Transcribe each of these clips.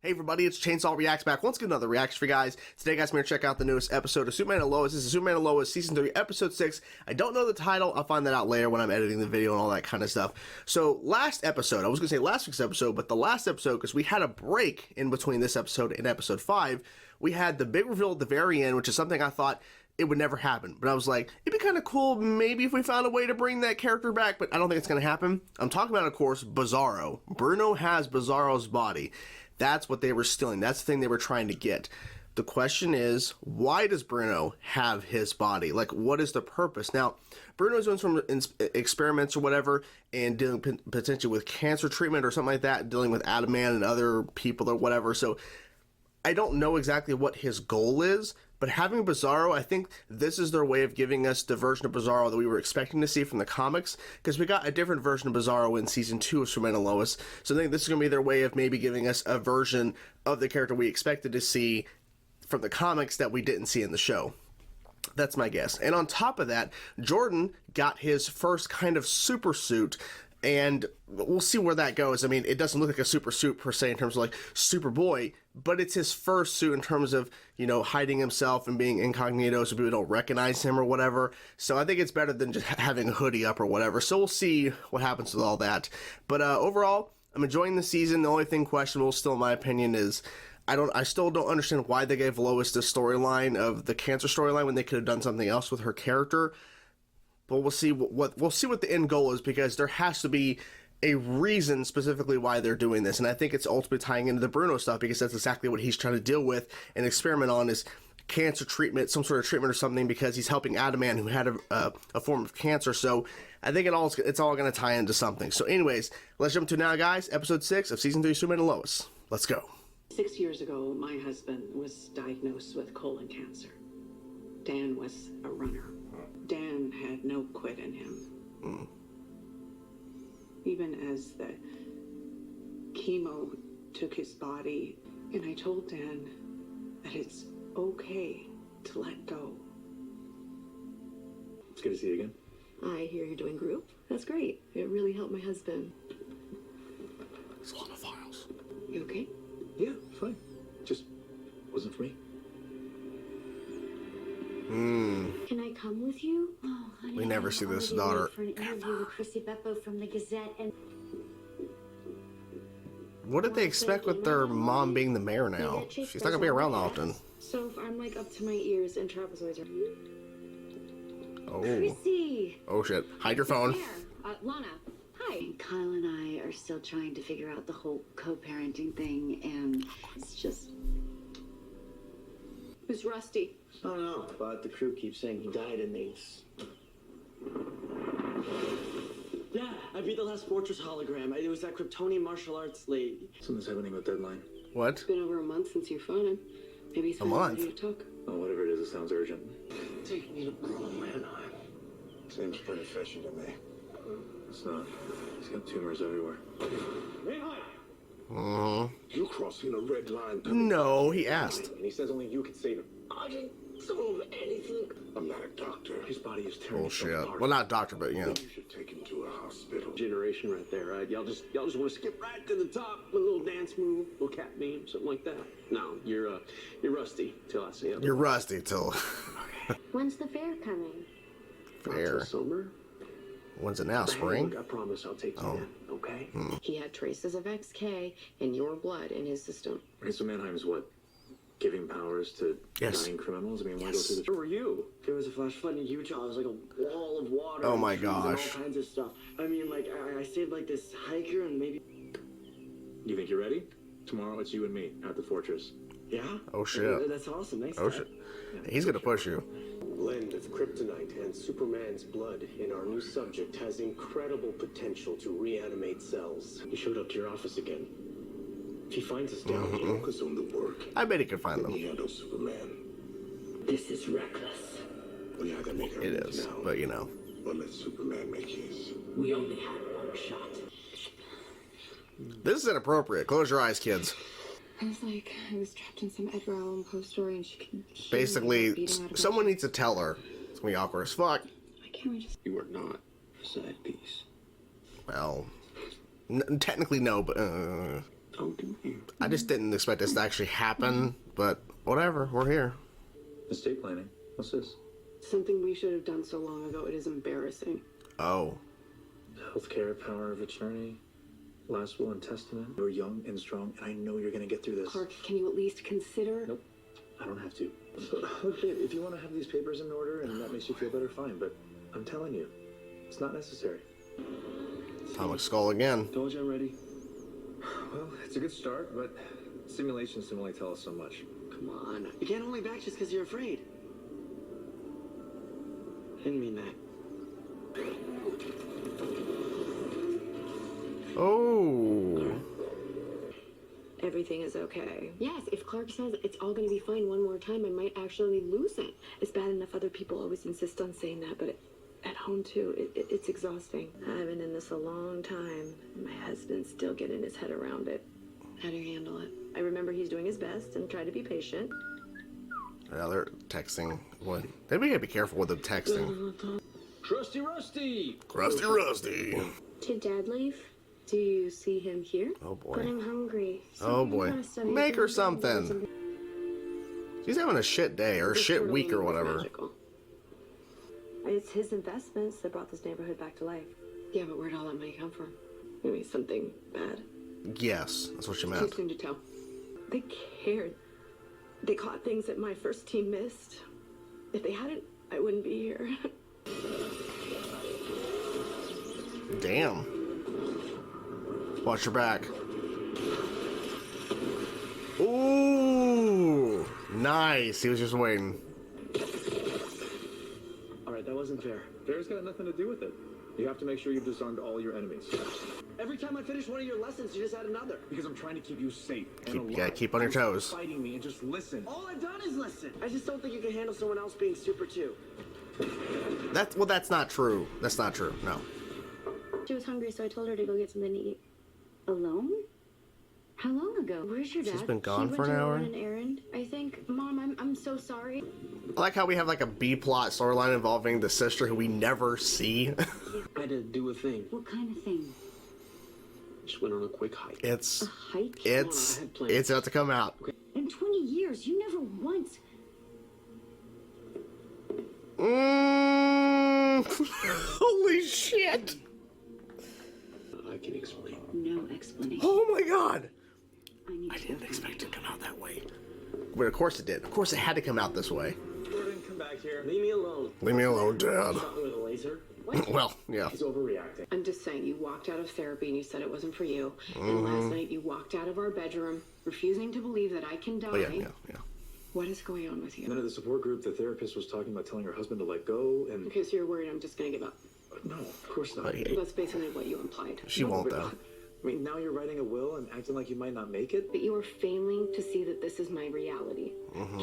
Hey everybody, it's Chainsaw Reacts back once again, another reaction for you guys. Today guys, we're going to check out the newest episode of Superman and Lois. This is Superman and Lois Season 3, Episode 6. I don't know the title, I'll find that out later when I'm editing the video and all that kind of stuff. So last episode, I was going to say last week's episode, but the last episode, because we had a break in between this episode and Episode 5, we had the big reveal at the very end, which is something I thought it would never happen. But I was like, it'd be kind of cool maybe if we found a way to bring that character back, but I don't think it's going to happen. I'm talking about, of course, Bizarro. Bruno has Bizarro's body. That's what they were stealing. That's the thing they were trying to get. The question is, why does Bruno have his body? Like, what is the purpose? Now, Bruno's doing some experiments or whatever, and dealing potentially with cancer treatment or something like that, dealing with Adaman and other people or whatever. So I don't know exactly what his goal is, but having Bizarro, I think this is their way of giving us the version of Bizarro that we were expecting to see from the comics, because we got a different version of Bizarro in Season 2 of Superman and Lois, so I think this is going to be their way of maybe giving us a version of the character we expected to see from the comics that we didn't see in the show. That's my guess. And on top of that, Jordan got his first kind of super suit, and we'll see where that goes. I mean, it doesn't look like a super suit per se in terms of like Superboy, but it's his first suit in terms of, you know, hiding himself and being incognito so people don't recognize him or whatever. So I think it's better than just having a hoodie up or whatever. So we'll see what happens with all that. But overall, I'm enjoying the season. The only thing questionable still, in my opinion, is I still don't understand why they gave Lois the storyline of the cancer storyline when they could have done something else with her character. But we'll see what the end goal is, because there has to be a reason specifically why they're doing this, and I think it's ultimately tying into the Bruno stuff, because that's exactly what he's trying to deal with and experiment on, is cancer treatment, some sort of treatment or something, because he's helping Adaman, who had a form of cancer. So I think it's all going to tie into something. So anyways, let's jump to now, guys. Episode 6 of Season 3, Superman and Lois. Let's go. 6 years ago, my husband was diagnosed with colon cancer. Dan was a runner. Dan had no quit in him. Even as the chemo took his body, and I told Dan that it's okay to let go. It's good to see you again. I hear you're doing group. That's great. It really helped my husband. There's a lot of files. You okay? Yeah, fine. Just wasn't for me. Can I come with you? Oh, honey, We never see this daughter for an interview with Chrissy Beppo from the Gazette, and what did they expect with their mom being the mayor now? She's not going to be around often. so I'm like up to my ears in trapezoids. Oh. Chrissy! Oh shit. Hide your phone. Lana. Hi. Kyle and I are still trying to figure out the whole co-parenting thing, and it's just... Who's Rusty? I don't know, but the crew keeps saying he died in these. Yeah, I beat the last Fortress hologram. It was that Kryptonian martial arts lady. Something's happening with Deadline. What? It's been over a month since you phoned him. Maybe he's A month? ready to talk. Oh, whatever it is, it sounds urgent. Take me to Bruno Mannheim. Seems pretty fishy to me. It's not. He's got tumors everywhere. You're crossing a red line. No, he asked. And he says only you can save him. I didn't solve anything. I'm not a doctor. His body is tearing Bullshit. itself apart. Well, not doctor, but you know. You should take him to a hospital. Generation right there, right? Y'all just want to skip right to the top with a little dance move, little cat meme, something like that. No, you're Rusty till I see it. You're rusty till When's the fair coming? fair. Summer. When's it now? But hey, Spring? look, I promise I'll take you in, okay? He had traces of XK in your blood in his system. Okay, so Mannheim's what? Giving powers to Yes. dying criminals? I mean, why go through the... Where were you? There was a flash flood in Utah. It was like a wall of water. Oh and my trees and gosh. all kinds of stuff. I mean, like, I saved like this hiker and maybe... You think you're ready? Tomorrow it's you and me at the fortress. Yeah? Oh shit. That's awesome. Nice. Oh shit. He's gonna push you. Blend of kryptonite and Superman's blood in our new subject has incredible potential to reanimate cells. He showed up to your office again. If he finds us down here, Focus on the work. I bet he could find He them. handles Superman. This is reckless. We either make our It moves is, now, but you know. or let Superman make his. We only had one shot. This is inappropriate. Close your eyes, kids. I was like, I was trapped in some Edgar Allan Poe story, and she could hear me Basically, beating out of someone needs to tell her. It's gonna be awkward as fuck. Why can't we just... You are not a side piece. Well, technically no, but Don't do me. I just didn't expect this to actually happen, but whatever, we're here. Estate planning. What's this? Something we should have done so long ago. It is embarrassing. Oh. Healthcare, power of attorney, last will and testament. You're young and strong, and I know you're gonna get through this. Clark, can you at least consider? Nope, I don't have to. Look, babe, if you want to have these papers in order and that makes you feel better, fine. But I'm telling you, it's not necessary. Atomic Skull again. Told you I'm ready. Well, it's a good start, but simulations can only tell us so much. Come on. You can't hold me back just because you're afraid. I didn't mean that. Oh. Everything is okay. Yes, if Clark says it's all going to be fine one more time, I might actually lose it. It's bad enough other people always insist on saying that, but at home too, it's exhausting. I've been in this a long time. My husband's still getting his head around it. How do you handle it? I remember he's doing his best and try to be patient. Yeah, they're texting. What? They gotta be careful with them texting. Trusty Rusty! Rusty. Did Dad leave? Do you see him here? Oh boy. But I'm hungry. Oh boy. Make her something. She's having a shit day or a shit week or whatever. Magical. It's his investments that brought this neighborhood back to life. Yeah, but where'd all that money come from? Maybe something bad. Yes, that's what she Too meant. soon to tell. They cared. They caught things that my first team missed. If they hadn't, I wouldn't be here. Damn. Watch your back. Ooh, nice. He was just waiting. All right, that wasn't fair. Fair's got nothing to do with it. You have to make sure you've disarmed all your enemies. Every time I finish one of your lessons, you just add another. Because I'm trying to keep you safe and You alive. gotta keep on your toes. Fighting me and just listen. All I've done is listen. I just don't think you can handle someone else being super too. That's not true. That's not true. No. She was hungry, so I told her to go get something to eat. Alone? How long ago? Where's your dad? She's been gone He for went an to hour. run an errand, I think. Mom, I'm so sorry. I like how we have like a B plot storyline involving the sister who we never see. I had to do a thing. What kind of thing? Just went on a quick hike. It's A hike? it's about to come out. In 20 years, you never once... Holy shit! I can explain. No explanation. Oh my god! need I to didn't go expect it find to come out that way. But of course it did. Of course it had to come out this way. Jordan, come back here. Leave me alone. Leave me alone, Dad. Shot me with a laser. Well, yeah. He's overreacting. I'm just saying, you walked out of therapy and you said it wasn't for you. And last night you walked out of our bedroom, refusing to believe that I can die. Oh, yeah. What is going on with And then you? at the support group, the therapist was talking about telling her husband to let go, and Okay, so you're worried I'm just gonna give up. no, of course not. But That's basically what you implied. she won't, though. I mean, now you're writing a will and acting like you might not make it. But you are failing to see that this is my reality.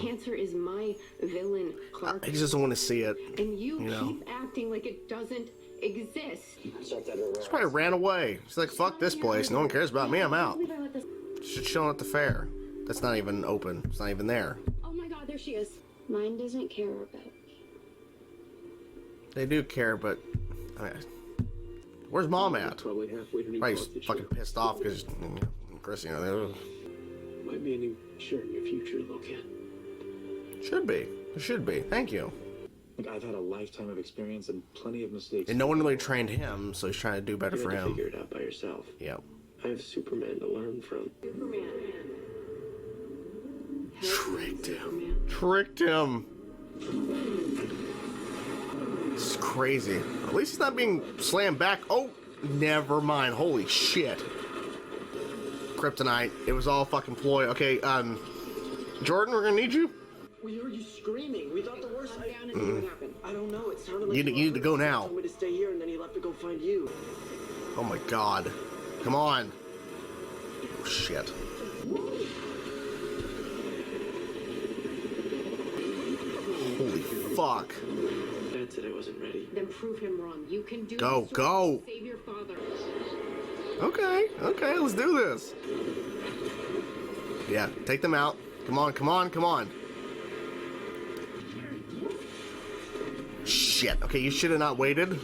Cancer is my villain, Clark. I just don't want to see it. And you know. keep acting like it doesn't exist. Start that around. She probably ran away. She's like, fuck this place. No one cares about me. I'm out. Believe I let this... She's chilling at the fair. That's not even open. It's not even there. Oh my god, there she is. Mine doesn't care about me. They do care, but... I mean, where's Mom at? Probably halfway to New Probably York. fucking pissed off because Chris, you know, Might be a new shirt in your future, little kid. should be. There should be. Thank you. Like, I've had a lifetime of experience and plenty of mistakes. And no one really trained him, so he's trying to do better You for had to him. figure it out by yourself. Yep. I have Superman to learn from. Superman. Tricked him. Superman. Tricked him. This is crazy. At least he's not being slammed back. Oh, never mind. Holy shit. Kryptonite. It was all fucking ploy. Okay, Jordan, we're gonna need you. We heard you screaming. We thought the worst. Calm down and see what happened. I don't know. It sounded like You need to go now. He told me to stay here, and then he left to go find you. Oh my god. Come on. Oh, shit. Holy fuck. Dad said I wasn't ready. Then prove him wrong. You can do Go, this. go. Save your father. Okay, let's do this. Yeah, take them out. Come on, come on, come on. Shit. Okay, you should have not waited.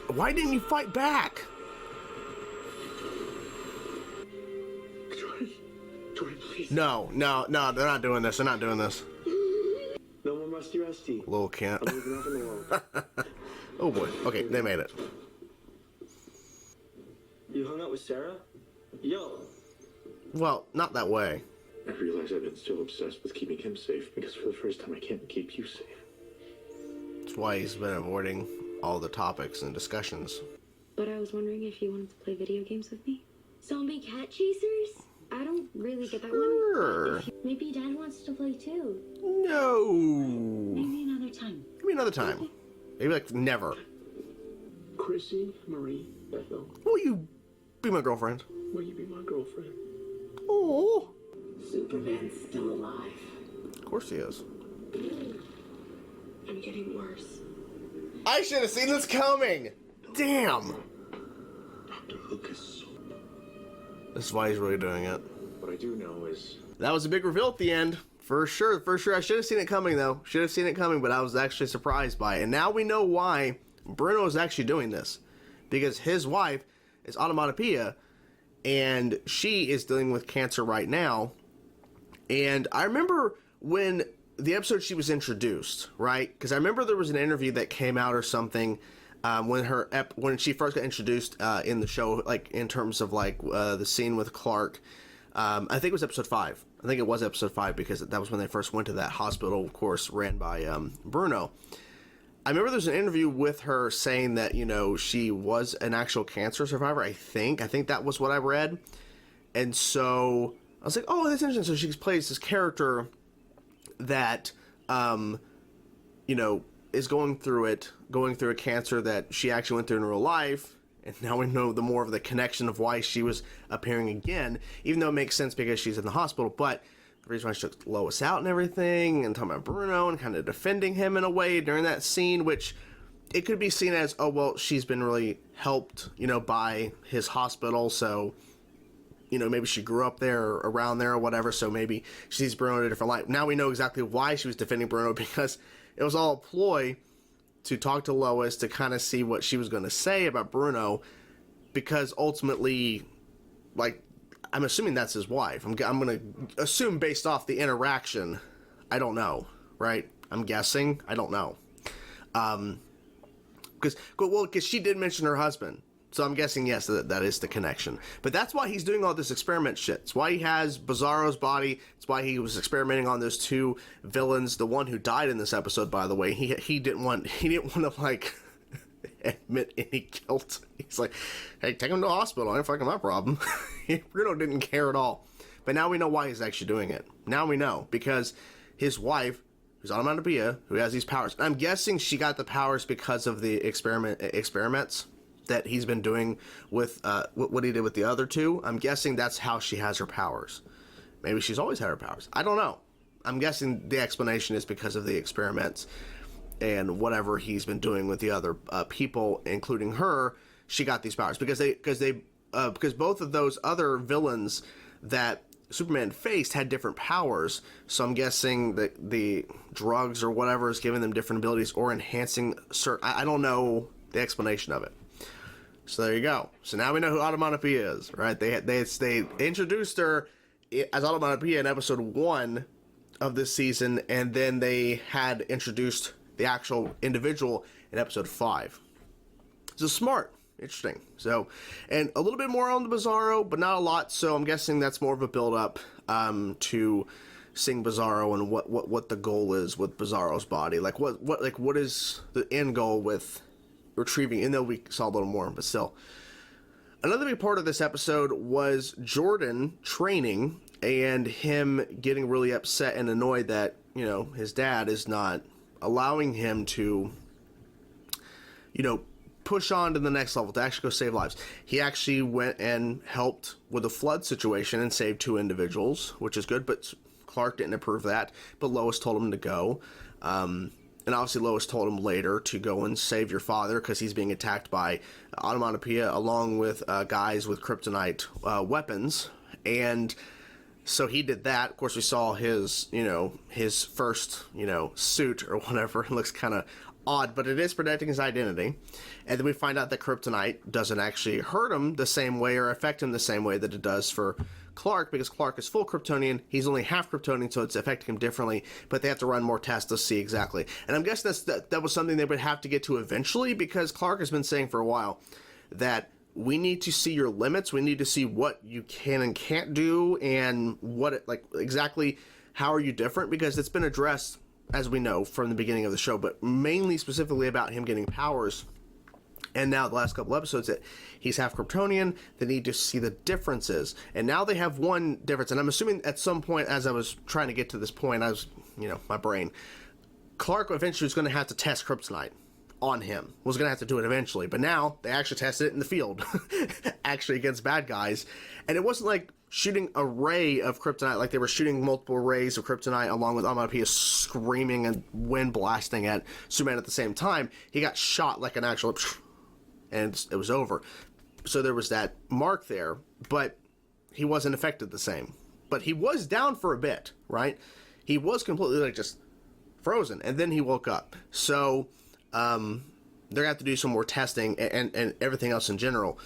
Why didn't you fight back? No, they're not doing this. They're not doing this. No more Rusty. Little can't. I'm moving up in the world. Oh boy. Okay, they made it. You hung out with Sarah? Yo. Well, not that way. I realize I've been so obsessed with keeping him safe because for the first time I can't keep you safe. That's why he's been avoiding all the topics and discussions. But I was wondering if you wanted to play video games with me. Zombie cat chasers? I don't really get that Sure. one. Maybe Dad wants to play too. No. Maybe another time. Maybe another time. Maybe like never. Chrissy, Marie, Bethel, Will you be my girlfriend? will you be my girlfriend? Oh. Superman's still alive. Of course he is. I'm getting worse. I should have seen this coming. Damn. Dr. Lucas. This is why he's really doing it. What I do know is That was a big reveal at the end. For sure. I should have seen it coming, though. Should have seen it coming, but I was actually surprised by it. And now we know why Bruno is actually doing this. Because his wife is Onomatopoeia, and she is dealing with cancer right now. And I remember when the episode she was introduced, right? Because I remember there was an interview that came out or something when she first got introduced in the show, like in terms of like the scene with Clark. I think it was episode 5. I think it was episode 5 because that was when they first went to that hospital, of course, ran by Bruno. I remember there's an interview with her saying that, you know, she was an actual cancer survivor, I think. I think that was what I read. And so I was like, oh, that's interesting. So she plays this character that, you know, is going through a cancer that she actually went through in real life. And now we know the more of the connection of why she was appearing again, even though it makes sense because she's in the hospital. But the reason why she took Lois out and everything, and talking about Bruno and kind of defending him in a way during that scene, which it could be seen as, oh, well, she's been really helped, you know, by his hospital. So, you know, maybe she grew up there or around there or whatever. So maybe she sees Bruno in a different light. Now we know exactly why she was defending Bruno, because it was all a ploy to talk to Lois to kind of see what she was going to say about Bruno, because ultimately, like, I'm assuming that's his wife. I'm going to assume based off the interaction. I don't know, right? I'm guessing. I don't know. Because she did mention her husband. So I'm guessing, yes, that is the connection. But that's why he's doing all this experiment shit. It's why he has Bizarro's body. It's why he was experimenting on those two villains. The one who died in this episode, by the way, he didn't want to like admit any guilt. He's like, hey, take him to the hospital. Ain't fucking my problem. Bruno didn't care at all. But now we know why he's actually doing it. Now we know, because his wife, who's Onomatopoeia, who has these powers. I'm guessing she got the powers because of the experiments that he's been doing with what he did with the other two. I'm guessing that's how she has her powers. Maybe she's always had her powers. I don't know. I'm guessing the explanation is because of the experiments and whatever he's been doing with the other people, including her. She got these powers because both of those other villains that Superman faced had different powers. So I'm guessing that the drugs or whatever is giving them different abilities or enhancing certain. I don't know the explanation of it. So there you go. So now we know who Onomatopoeia is, right? They introduced her as Onomatopoeia in episode 1 of this season, and then they had introduced the actual individual in episode 5. So smart. Interesting. So, and a little bit more on the Bizarro, but not a lot. So I'm guessing that's more of a build-up to seeing Bizarro and what the goal is with Bizarro's body. Like what is the end goal with retrieving, and though we saw a little more, but still. Another big part of this episode was Jordan training and him getting really upset and annoyed that, you know, his dad is not allowing him to, you know, push on to the next level, to actually go save lives. He actually went and helped with the flood situation and saved 2 individuals, which is good, but Clark didn't approve that, but Lois told him to go. And obviously Lois told him later to go and save your father because he's being attacked by Onomatopoeia along with guys with kryptonite weapons. And so he did that. Of course, we saw his first, suit or whatever. It looks kind of odd, but it is protecting his identity. And then we find out that kryptonite doesn't actually hurt him the same way or affect him the same way that it does for Clark, because Clark is full Kryptonian, he's only half Kryptonian, so it's affecting him differently, but they have to run more tests to see exactly. And I'm guessing that was something they would have to get to eventually, because Clark has been saying for a while that we need to see your limits, we need to see what you can and can't do, and what, like, exactly how are you different, because it's been addressed, as we know, from the beginning of the show, but mainly specifically about him getting powers. And now the last couple episodes that he's half Kryptonian, they need to see the differences. And now they have one difference. And I'm assuming at some point, as I was trying to get to this point, I was, my brain, Clark eventually was going to have to test kryptonite on him. Was going to have to do it eventually. But now they actually tested it in the field, actually against bad guys. And it wasn't like shooting a ray of kryptonite, like they were shooting multiple rays of kryptonite along with Onomatopoeia screaming and wind blasting at Superman at the same time. He got shot like an actual... and it was over. So there was that mark there, but he wasn't affected the same. But he was down for a bit, right? He was completely like just frozen, and then he woke up. So they're gonna have to do some more testing and everything else in general.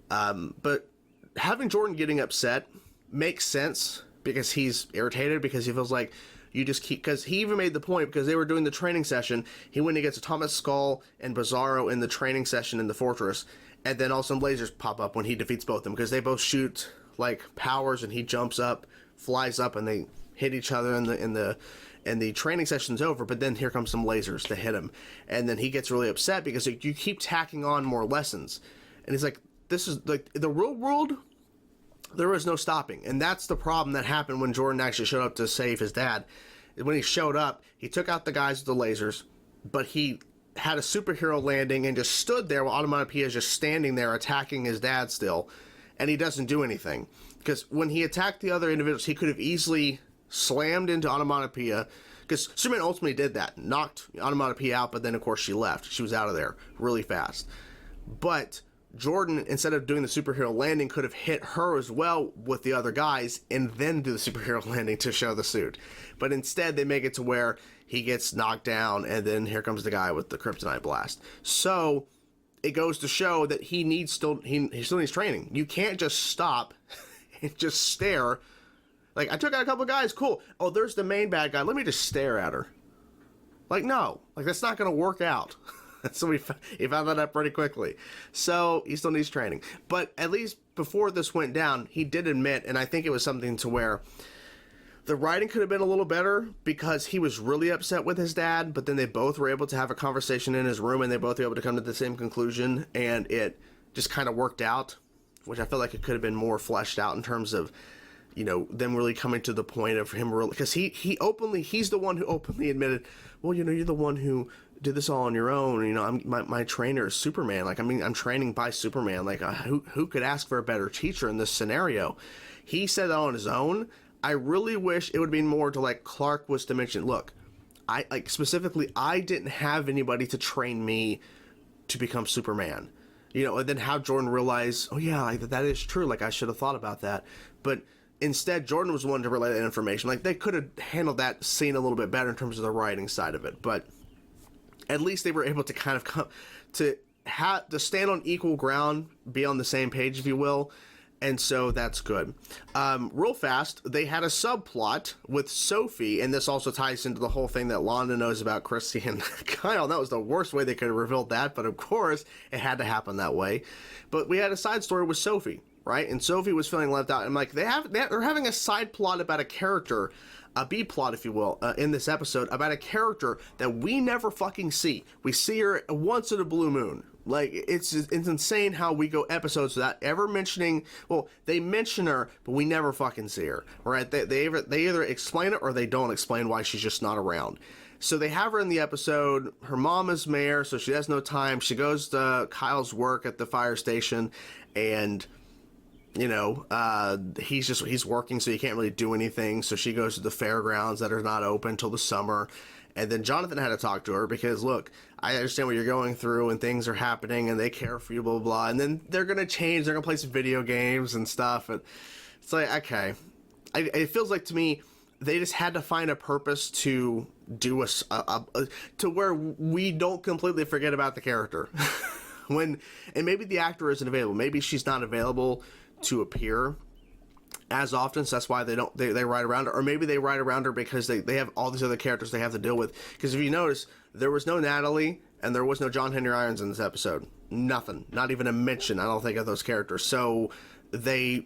But having Jordan getting upset makes sense, because he's irritated, because he feels like you just keep, because he even made the point, because they were doing the training session, he went against Thomas Skull and Bizarro in the training session in the fortress, and then all of a sudden lasers pop up when he defeats both of them, because they both shoot like powers, and he jumps up, flies up, and they hit each other and the training session's over. But then here comes some lasers to hit him, and then he gets really upset because you keep tacking on more lessons, and he's like, this is like the real world. There was no stopping. And that's the problem that happened when Jordan actually showed up to save his dad. When he showed up, he took out the guys with the lasers, but he had a superhero landing and just stood there while Onomatopoeia is just standing there attacking his dad still, and he doesn't do anything. Because when he attacked the other individuals, he could have easily slammed into Onomatopoeia, because Superman ultimately did that, knocked Onomatopoeia out, but then of course she left. She was out of there really fast. But Jordan, instead of doing the superhero landing, could have hit her as well with the other guys and then do the superhero landing to show the suit. But instead, they make it to where he gets knocked down, and then here comes the guy with the kryptonite blast. So it goes to show that he still needs training. You can't just stop and just stare. Like, I took out a couple of guys, cool. Oh, there's the main bad guy. Let me just stare at her. Like, no. Like, that's not going to work out. So he found that out pretty quickly. So he still needs training. But at least before this went down, he did admit, and I think it was something to where the writing could have been a little better, because he was really upset with his dad, but then they both were able to have a conversation in his room, and they both were able to come to the same conclusion, and it just kind of worked out, which I feel like it could have been more fleshed out in terms of, them really coming to the point of him really, because he's the one who openly admitted, well, you're the one who did this all on your own. My trainer is Superman. Like, I'm training by Superman. Like, who could ask for a better teacher in this scenario? He said that on his own. I really wish it would have been more to, like, Clark was to mention, look, I didn't have anybody to train me to become Superman. And then have Jordan realize, oh yeah, like, that is true. Like, I should have thought about that. But instead, Jordan was the one to relay that information. Like, they could have handled that scene a little bit better in terms of the writing side of it. But at least they were able to kind of come to stand on equal ground, be on the same page, if you will. And so that's good. Real fast, they had a subplot with Sophie, and this also ties into the whole thing that Londa knows about Chrissy and Kyle. That was the worst way they could have revealed that, but of course, it had to happen that way. But we had a side story with Sophie, right? And Sophie was feeling left out. And like, they're having a side plot about a character, a B plot, if you will, in this episode, about a character that we never fucking see. We see her once in a blue moon. Like, it's insane how we go episodes without ever mentioning, well, they mention her, but we never fucking see her, right? They either explain it or they don't explain why she's just not around. So they have her in the episode. Her mom is mayor, so she has no time. She goes to Kyle's work at the fire station, and he's working, so he can't really do anything. So she goes to the fairgrounds that are not open till the summer. And then Jonathan had to talk to her because, look, I understand what you're going through and things are happening and they care for you, blah, blah, blah. And then they're going to change. They're going to play some video games and stuff. And it's like, okay. It feels like to me, they just had to find a purpose to do to where we don't completely forget about the character. And maybe the actor isn't available. Maybe she's not available to appear as often, so that's why they ride around her. Or maybe they ride around her because they have all these other characters they have to deal with. Because if you notice, there was no Natalie and there was no John Henry Irons in this episode. Nothing. Not even a mention, I don't think, of those characters. So they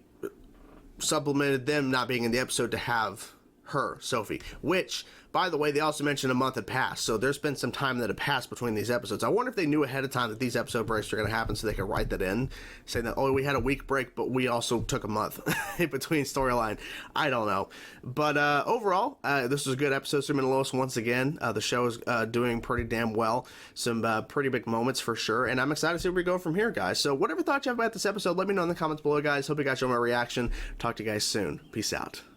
supplemented them not being in the episode to have her, Sophie, which, by the way, they also mentioned a month had passed, so there's been some time that had passed between these episodes. I wonder if they knew ahead of time that these episode breaks are going to happen so they could write that in, saying that, oh, we had a week break, but we also took a month in between storyline. I don't know. But overall, this was a good episode. Superman and Lois once again. The show is doing pretty damn well. Some pretty big moments for sure, and I'm excited to see where we go from here, guys. So whatever thoughts you have about this episode, let me know in the comments below, guys. Hope you guys enjoyed my reaction. Talk to you guys soon. Peace out.